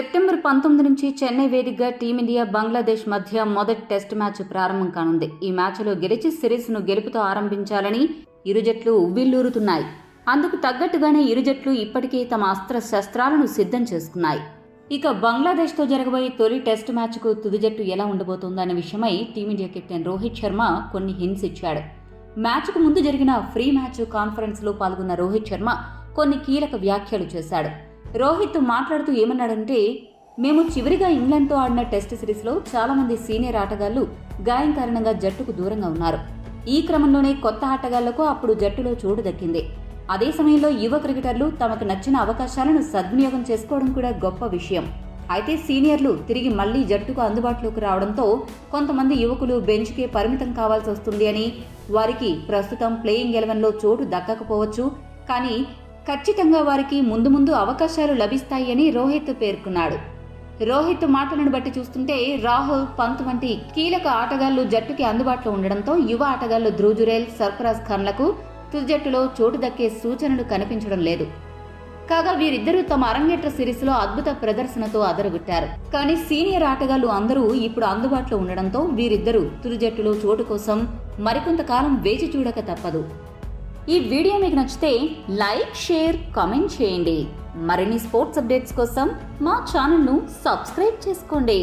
September 19 నుంచి చెన్నై వేదికగా team India Bangladesh మధ్య మొదటి టెస్ట్ మ్యాచ్ ప్రారంభం కానుంది. ఈ మ్యాచ్లో గెలిచి సిరీస్ను గెలుపుతో ఆరంభించాలని ఇరు జట్లు ఉవ్విళ్లూరుతున్నాయి. అందుకు తగ్గట్టుగానే ఇరు జట్లు ఇప్పటికే తమ అస్త్ర శస్త్రాలను సిద్ధం చేసుకున్నాయి. ఇక బంగ్లాదేశ్తో జరగబోయే తొలి టెస్ట్ మ్యాచ్కు తుది జట్టు ఎలా ఉండబోతోందనే విషయమై టీమిండియా కెప్టెన్ రోహిత్ శర్మ కొన్ని హింట్స్ ఇచ్చాడు. మ్యాచ్కు ముందు జరిగిన ఫ్రీ మ్యాచ్ కాన్ఫరెన్స్లో పాల్గొన్న రోహిత్ శర్మ కొన్ని కీలక వ్యాఖ్యలు చేశాడు. రోహిత్ మాట్లాడుతూ ఏమన్నాడంటే, మేము చివరిగా ఇంగ్లాండ్తో ఆడిన టెస్ట్ సిరీస్లో చాలా మంది సీనియర్ ఆటగాళ్లు గాయం కారణంగా జట్టుకు దూరంగా ఉన్నారు. ఈ క్రమంలోనే కొత్త ఆటగాళ్లకు అప్పుడు జట్టులో చోటు దక్కింది. అదే సమయంలో యువ క్రికెటర్లు తమకు నచ్చిన అవకాశాలను సద్వినియోగం చేసుకోవడం కూడా గొప్ప విషయం. అయితే సీనియర్లు తిరిగి మళ్లీ జట్టుకు అందుబాటులోకి రావడంతో కొంతమంది యువకులు బెంచ్కే పరిమితం కావాల్సి వస్తుంది అని, వారికి ప్రస్తుతం ప్లేయింగ్ 11లో చోటు దక్కకపోవచ్చు, కానీ ఖచ్చితంగా వారికి ముందు అవకాశాలు లభిస్తాయి అని రోహిత్ పేర్కొన్నాడు. రోహిత్ మాటలను బట్టి చూస్తుంటే రాహుల్, పంత్ వంటి కీలక ఆటగాళ్లు జట్టుకి అందుబాటులో ఉండడంతో యువ ఆటగాళ్లు ధ్రువ్ జురేల్, సర్ఫరాజ్ ఖాన్లకు తుది జట్టులో చోటు దక్కే సూచనలు కనిపించడం లేదు. కాగా వీరిద్దరూ తమ అరంగేట్ర సిరీస్లో అద్భుత ప్రదర్శనతో అదరగొట్టారు. కానీ సీనియర్ ఆటగాళ్లు అందరూ ఇప్పుడు అందుబాటులో ఉండడంతో వీరిద్దరూ తుది జట్టులో చోటు కోసం మరికొంతకాలం వేచి చూడక తప్పదు. ఈ వీడియో మీకు నచ్చితే లైక్, షేర్, కామెంట్ చేయండి. మరిన్ని స్పోర్ట్స్ అప్డేట్స్ కోసం మా ఛానల్ను సబ్స్క్రైబ్ చేసుకోండి.